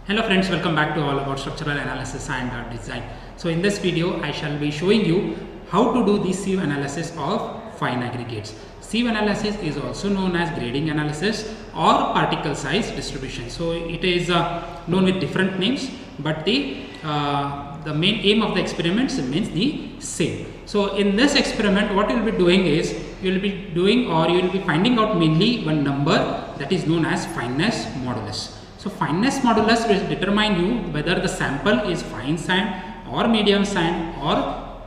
Hello friends, welcome back to all about structural analysis and design. So in this video I shall be showing you how to do the sieve analysis of fine aggregates. Sieve analysis is also known as grading analysis or particle size distribution. So it is known with different names, but the main aim of the experiments remains the same. So in this experiment what you will be doing is you will be finding out mainly one number that is known as fineness modulus. So fineness modulus will determine you whether the sample is fine sand or medium sand or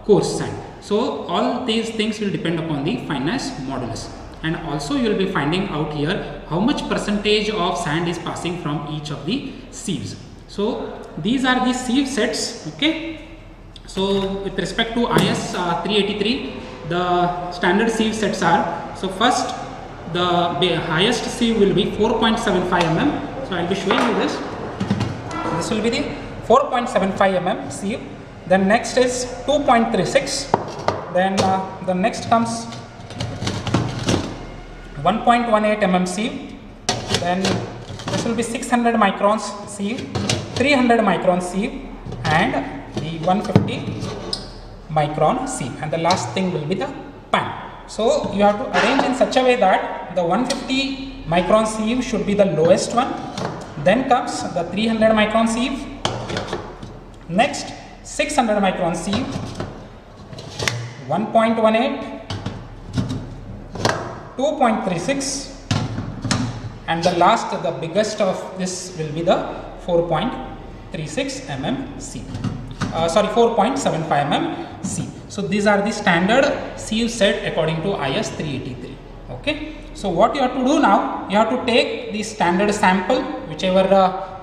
coarse sand. So all these things will depend upon the fineness modulus, and also you will be finding out here how much percentage of sand is passing from each of the sieves. So these are the sieve sets. Okay. So with respect to IS 383, the standard sieve sets are, so first the highest sieve will be 4.75 mm. So I will be showing you this. This will be the 4.75 mm sieve. Then next is 2.36. Then the next comes 1.18 mm sieve. Then this will be 600 microns sieve, 300 micron sieve, and the 150 micron sieve. And the last thing will be the pan. So you have to arrange in such a way that the 150 micron sieve should be the lowest one. Then comes the 300 micron sieve. Next 600 micron sieve, 1.18, 2.36, and the last, the biggest of this will be the 4.36 mm sieve. 4.75 mm sieve. So these are the standard sieve set according to IS 383. Okay. So what you have to do now, you have to take the standard sample, whichever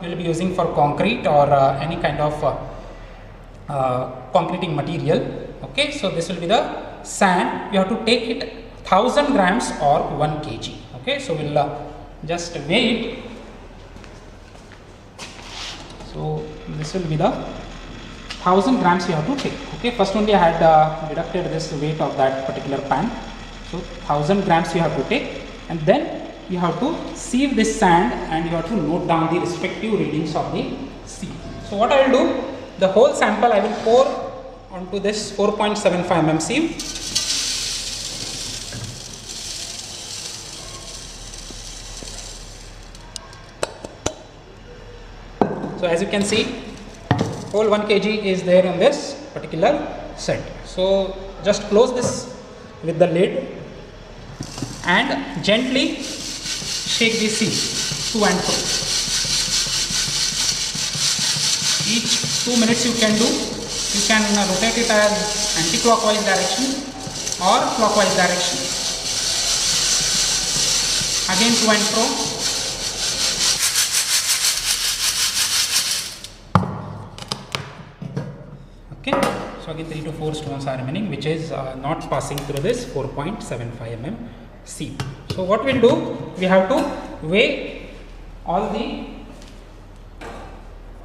you will be using for concrete or any kind of concreting material. Okay, so this will be the sand. You have to take it 1000 grams or 1 kg. Okay, so we'll just weigh it. So this will be the 1000 grams you have to take. Okay, first only I had deducted this weight of that particular pan. So 1000 grams you have to take, and then you have to sieve this sand and you have to note down the respective readings of the sieve. So what I will do, the whole sample I will pour onto this 4.75 mm sieve. So as you can see, whole 1 kg is there in this particular set. So just close this with the lid and gently shake the sieve to and fro. Each 2 minutes you can do. You can rotate it as anti-clockwise direction or clockwise direction. Again to and fro. Okay. So again 3 to 4 stones are remaining, which is not passing through this 4.75 mm sieve. So what we'll do, we have to weigh all the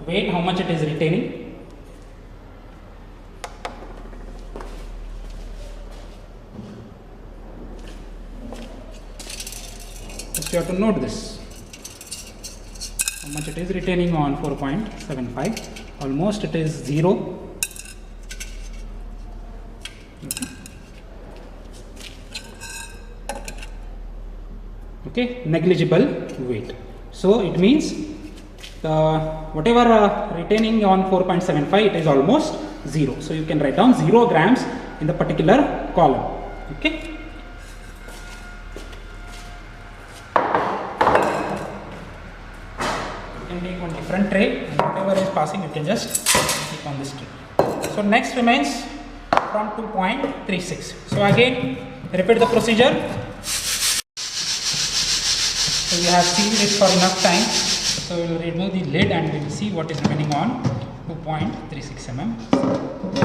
weight, how much it is retaining. Just you have to note this, how much it is retaining on 4.75. Almost it is 0. Okay, negligible weight. So it means whatever retaining on 4.75, it is almost 0. So you can write down 0 grams in the particular column. Okay. You can take one different tray, and whatever is passing you can just keep on this tray. So next remains from 2.36. So again repeat the procedure. So we have seen this for enough time. So we will remove the lid and we will see what is remaining on 2.36 mm. So these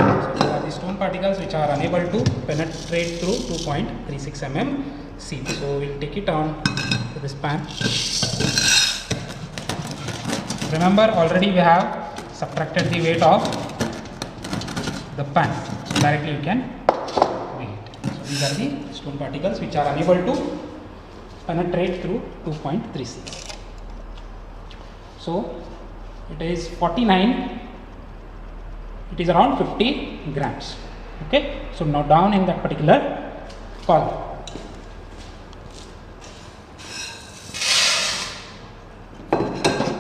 are the stone particles which are unable to penetrate through 2.36 mm sieve. So we will take it on to this pan. Remember, already we have subtracted the weight of the pan. So directly you can weigh it. So these are the stone particles which are unable to penetrate through 2.36. So it is 49, it is around 50 grams. Okay, so now down in that particular column.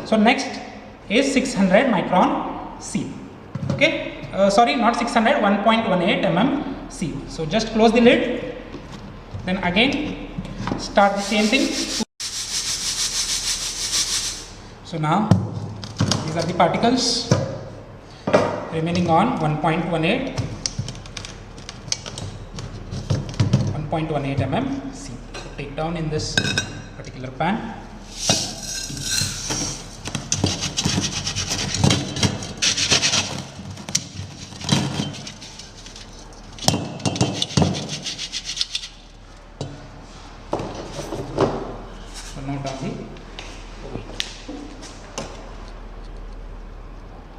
So next is 600 micron sieve. Okay, sorry, not 600, 1.18 mm sieve. So just close the lid, then again start the same thing. So now these are the particles remaining on 1.18 mm sieve. So take down in this particular pan.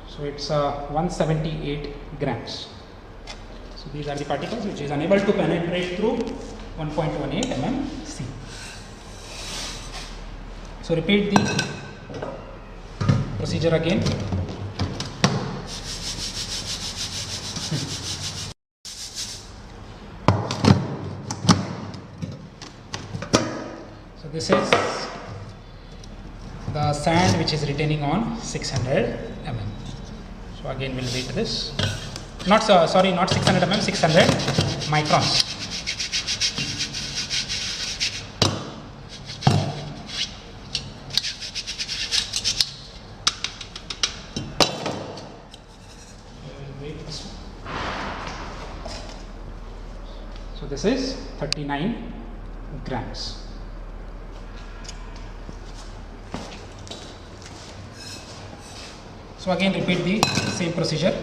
So it's 178 grams. So these are the particles which is unable to penetrate through 1.18 mm sieve. So repeat the procedure again. So this is the sand which is retaining on 600 mm. So again we'll read this. Not 600 mm, 600 microns. So this is 39 grams. So again repeat the same procedure.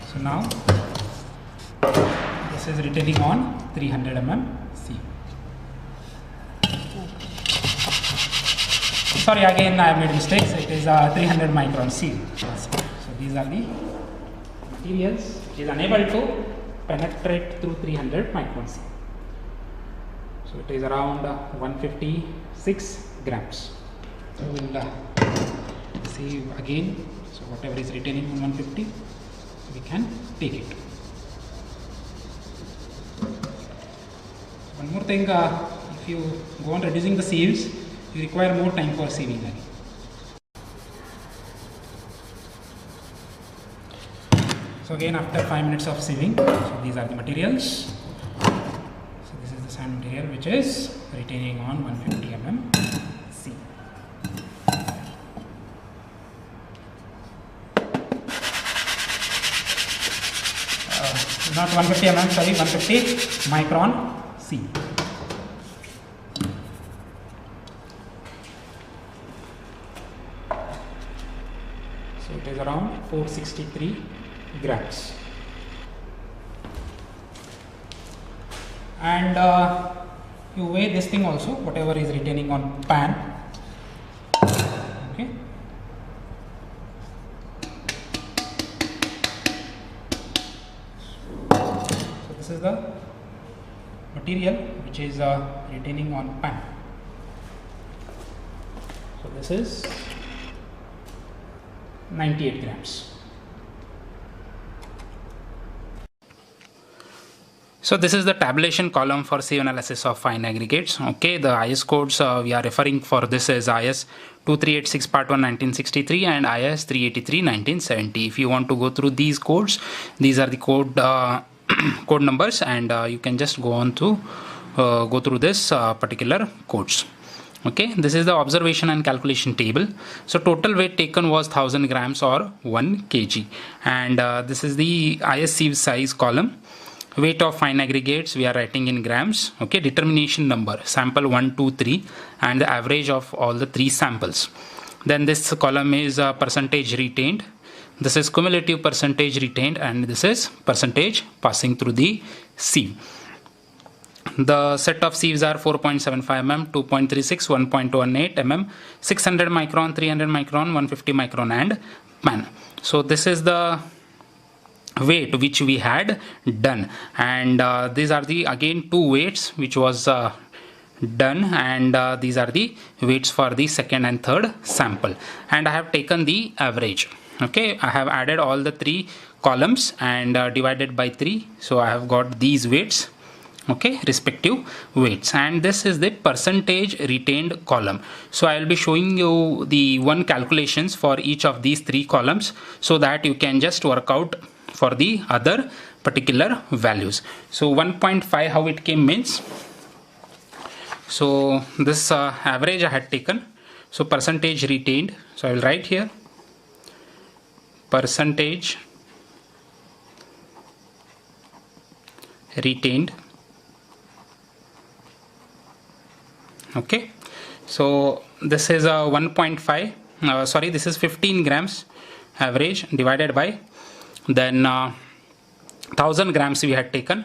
So now this is retaining on 300 mm sieve. Sorry, again I made mistakes. It is 300 micron sieve. So these are the materials which is unable to penetrate through 300 micron sieve. So it is around 156 grams. So we will see again. So whatever is retaining on 150, we can take it. One more thing, if you go on reducing the sieves, you require more time for sieving again. So again after 5 minutes of sieving, so these are the materials. Sand material which is retaining on 150 mm sieve. Not 150 mm, sorry, 150 micron sieve. So it is around 463 grams. And you weigh this thing also, whatever is retaining on pan. Okay. So this is the material which is retaining on pan. So this is 98 grams. So this is the tabulation column for sieve analysis of fine aggregates. Okay, the IS codes we are referring for this is IS 2386 Part 1 1963 and IS 383 1970. If you want to go through these codes, these are the code code numbers, and you can just go on to go through this particular codes. Okay, this is the observation and calculation table. So total weight taken was 1000 grams or 1 kg, and this is the IS sieve size column. Weight of fine aggregates we are writing in grams. Okay, determination number, sample 1, 2, 3, and the average of all the 3 samples. Then this column is percentage retained, this is cumulative percentage retained, and this is percentage passing through the sieve. The set of sieves are 4.75 mm, 2.36, 1.18 mm, 600 micron, 300 micron, 150 micron, and pan. So this is the weight which we had done, and these are the again 2 weights which was Done. And these are the weights for the second and third sample, and I have taken the average. Okay, I have added all the three columns and divided by 3, so I have got these weights. Okay, respective weights, and this is the percentage retained column. So I will be showing you the one calculations for each of these 3 columns, so that you can just work out for the other particular values. So 1.5, how it came means, so this average I had taken, so percentage retained, so I will write here percentage retained. Okay, so this is 1.5, sorry, this is 15 grams average divided by, then 1000 grams we had taken.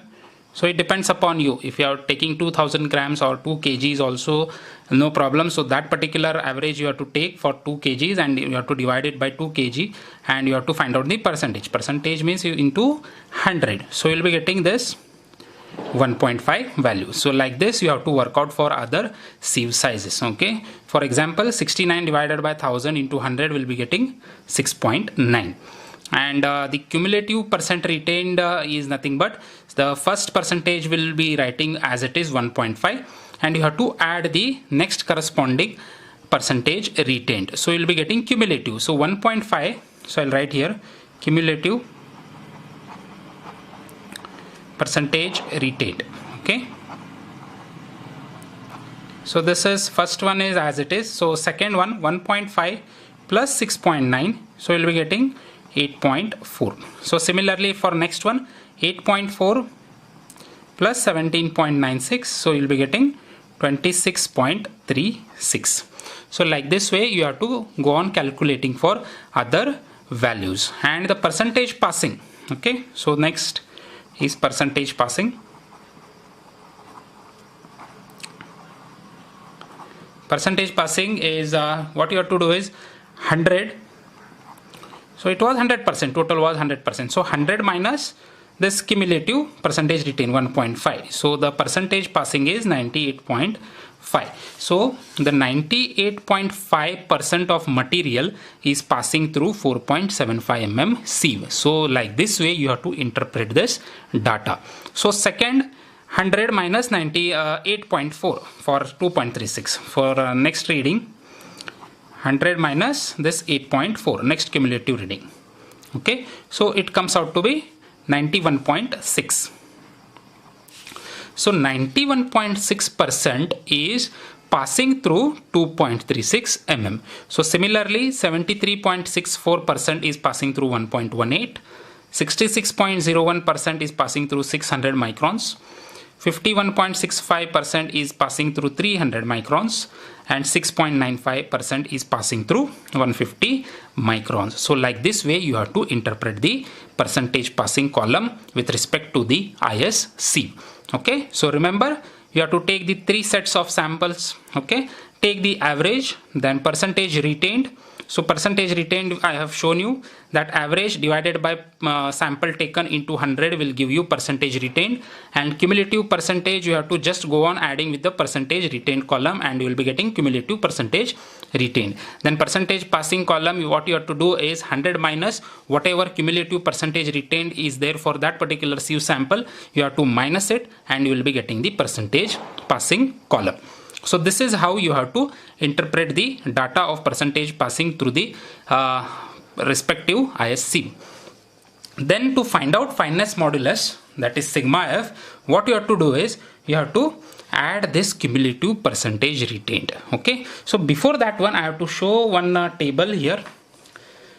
So it depends upon you. If you are taking 2000 grams or 2 kgs also, no problem. So that particular average you have to take for 2 kgs and you have to divide it by 2 kg, and you have to find out the percentage. Percentage means you into 100. So you'll be getting this 1.5 value. So like this you have to work out for other sieve sizes. Okay, for example, 69 divided by 1000 into 100 will be getting 6.9. And the cumulative percent retained is nothing but the first percentage will be writing as it is 1.5, and you have to add the next corresponding percentage retained. So you'll be getting cumulative. So 1.5, so I'll write here cumulative percentage retained. Okay, so this is first one is as it is. So second one 1.5 plus 6.9, so you'll be getting 8.4. So similarly for next one 8.4 plus 17.96, so you'll be getting 26.36. So like this way you have to go on calculating for other values. And the percentage passing. Okay, so next is percentage passing. Percentage passing is what you have to do is 100. So it was 100%, total was 100%. So 100 minus this cumulative percentage retained 1.5. So the percentage passing is 98.5. So the 98.5% of material is passing through 4.75 mm sieve. So like this way you have to interpret this data. So second 100 minus 98.4 for 2.36. For next reading 100 minus this 8.4, next cumulative reading. Okay, so it comes out to be 91.6. So 91.6% is passing through 2.36 mm. So similarly 73.64% is passing through 1.18, 66.01% is passing through 600 microns, 51.65% is passing through 300 microns, and 6.95% is passing through 150 microns. So like this way you have to interpret the percentage passing column with respect to the ISC. Okay, so remember you have to take the 3 sets of samples. Okay, take the average, then percentage retained. So percentage retained, I have shown you that average divided by sample taken into 100 will give you percentage retained, and cumulative percentage you have to just go on adding with the percentage retained column and you will be getting cumulative percentage retained. Then percentage passing column, what you have to do is 100 minus whatever cumulative percentage retained is there for that particular sieve sample, you have to minus it and you will be getting the percentage passing column. So this is how you have to interpret the data of percentage passing through the respective ISC. Then to find out fineness modulus, that is sigma f, what you have to do is you have to add this cumulative percentage retained. Okay, so before that one I have to show one table here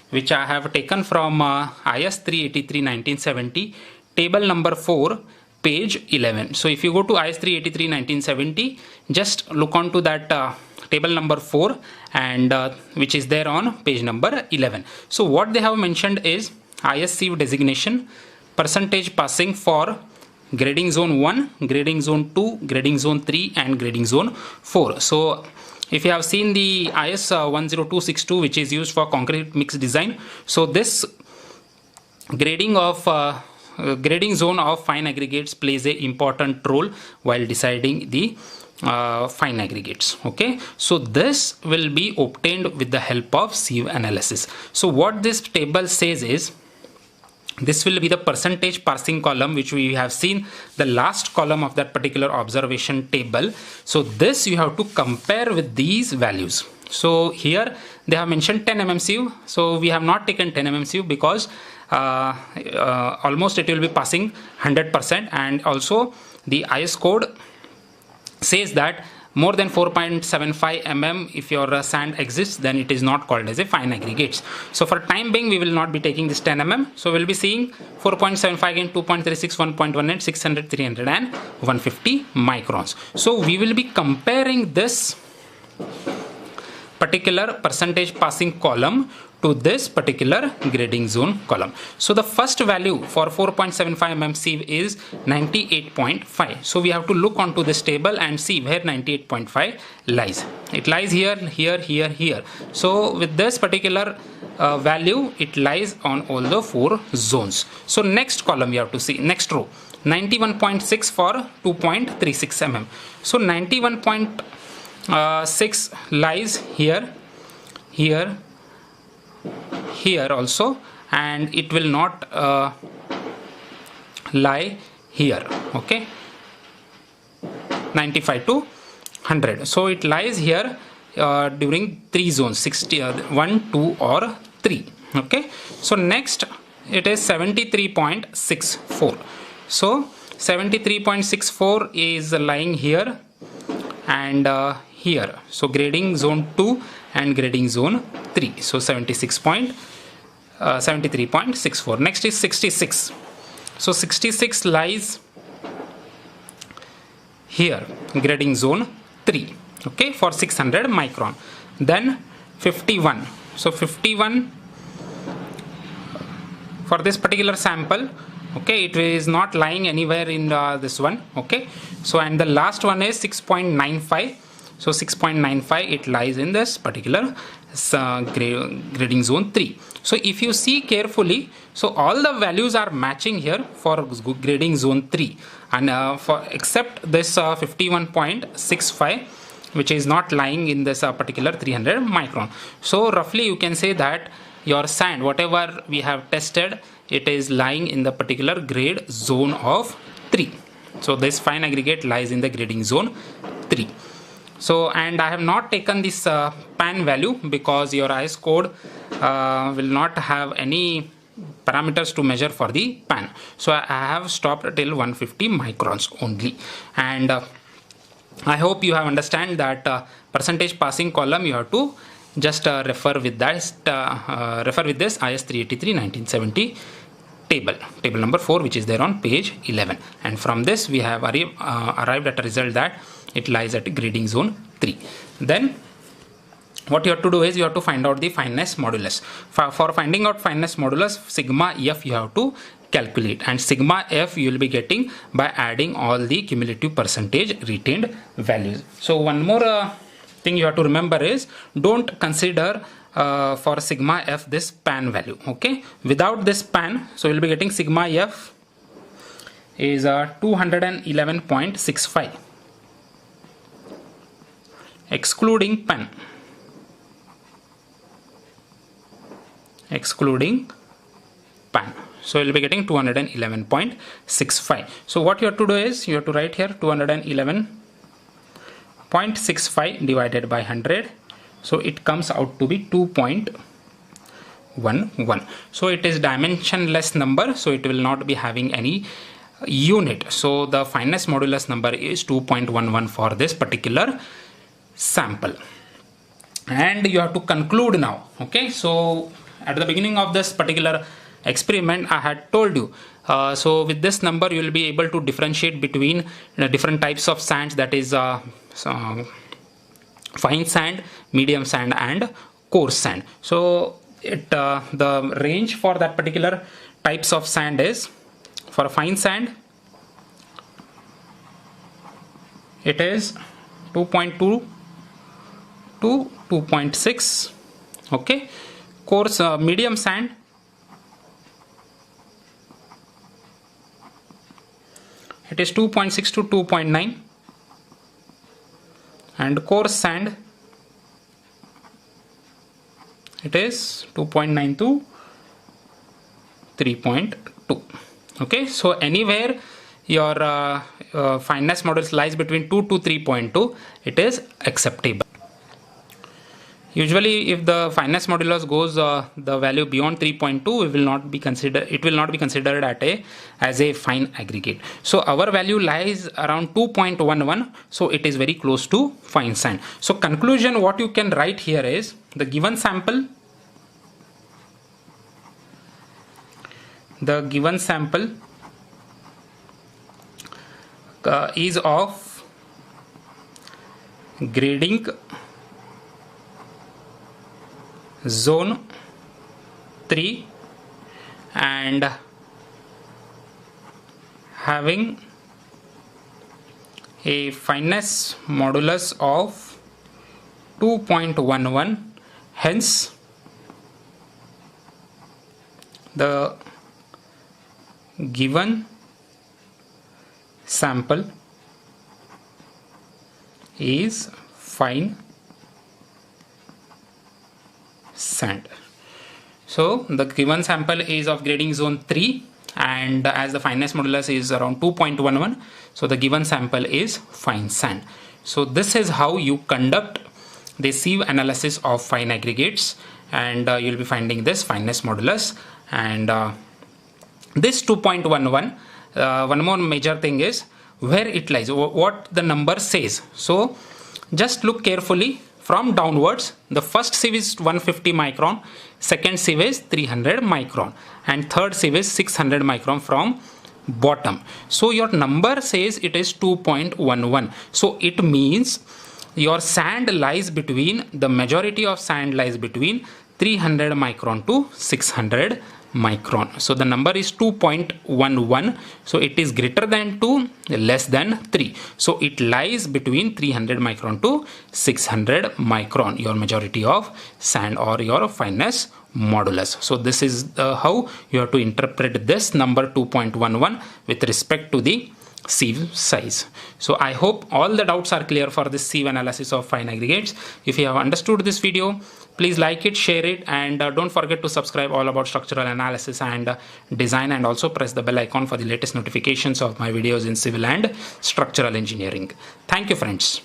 which I have taken from IS 383 1970, table number 4, page 11. So if you go to IS 383 1970, just look on to that table number 4 and which is there on page number 11. So what they have mentioned is IS sieve designation, percentage passing for grading zone 1, grading zone 2, grading zone 3 and grading zone 4. So if you have seen the IS 10262 which is used for concrete mix design, so this grading of grading zone of fine aggregates plays a important role while deciding the fine aggregates. Okay, so this will be obtained with the help of sieve analysis. So what this table says is, this will be the percentage passing column, which we have seen the last column of that particular observation table. So this you have to compare with these values. So here they have mentioned 10 mm sieve. So we have not taken 10 mm sieve because almost it will be passing 100%, and also the IS code says that more than 4.75 mm if your sand exists, then it is not called as a fine aggregates. So for time being we will not be taking this 10 mm. So we'll be seeing 4.75 again, 2.36, 1.18, 600, 300 and 150 microns. So we will be comparing this particular percentage passing column to this particular grading zone column. So the first value for 4.75 mm sieve is 98.5. So we have to look onto this table and see where 98.5 lies. It lies here, here, here, here. So with this particular value, it lies on all the 4 zones. So next column you have to see, next row, 91.6 for 2.36 mm. So 91.6 lies here, here, here also, and it will not lie here. Okay, 95 to 100. So it lies here during 3 zones, 60, 1, 2 or 3. Okay, so next it is 73.64. So 73.64 is lying here and here. So grading zone 2 and grading zone 3. So 73.64. Next is 66. So 66 lies here, grading zone 3. Okay, for 600 micron. Then 51. So 51 for this particular sample. Okay, it is not lying anywhere in this one. Okay, so and the last one is 6.95. So 6.95, it lies in this particular grading zone 3. So if you see carefully, so all the values are matching here for grading zone 3, and for except this 51.65, which is not lying in this particular 300 micron. So roughly you can say that your sand, whatever we have tested, it is lying in the particular grade zone of 3. So this fine aggregate lies in the grading zone 3. So, and I have not taken this pan value because your IS code will not have any parameters to measure for the pan. So I have stopped till 150 microns only. And I hope you have understand that percentage passing column you have to just refer with that refer with this IS 383 1970 table number 4, which is there on page 11, and from this we have arrived at a result that it lies at grading zone 3. Then what you have to do is you have to find out the fineness modulus. For finding out fineness modulus, sigma f you have to calculate, and sigma f you will be getting by adding all the cumulative percentage retained values. So one more thing you have to remember is, don't consider for sigma f this pan value. Okay, without this pan, so you will be getting sigma f is 211.65 excluding pan, so you will be getting 211.65. so what you have to do is you have to write here 211.65 divided by 100, so it comes out to be 2.11. so it is dimensionless number, so it will not be having any unit. So the fineness modulus number is 2.11 for this particular sample, and you have to conclude now. Okay, so at the beginning of this particular experiment I had told you, so with this number you will be able to differentiate between different types of sands, that is fine sand, medium sand and coarse sand. So the range for that particular types of sand is, for fine sand it is 2.2 to 2.6. okay, coarse medium sand it is 2.6 to 2.9, and coarse sand it is 2.9 to 3.2. okay, so anywhere your fineness modulus lies between 2 to 3.2, it is acceptable. Usually if the fineness modulus goes the value beyond 3.2, it will not be considered as a fine aggregate. So our value lies around 2.11, so it is very close to fine sand. So conclusion, what you can write here is the given sample is of grading zone 3 and having a fineness modulus of 2.11. hence the given sample is fine sand. So the given sample is of grading zone 3, and as the fineness modulus is around 2.11, so the given sample is fine sand. So this is how you conduct the sieve analysis of fine aggregates, and you'll be finding this fineness modulus. And this 2.11, one more major thing is where it lies, what the number says. So just look carefully from downwards. The first sieve is 150 micron, second sieve is 300 micron, and third sieve is 600 micron from bottom. So your number says it is 2.11. So it means your sand lies between, the majority of sand lies between 300 micron to 600 micron. So the number is 2.11. So it is greater than 2, less than 3. So it lies between 300 micron to 600 micron, your majority of sand or your fineness modulus. So this is how you have to interpret this number 2.11 with respect to the sieve size. So I hope all the doubts are clear for this sieve analysis of fine aggregates. If you have understood this video, please like it, share it, and don't forget to subscribe all about structural analysis and design, and also press the bell icon for the latest notifications of my videos in civil and structural engineering. Thank you, friends.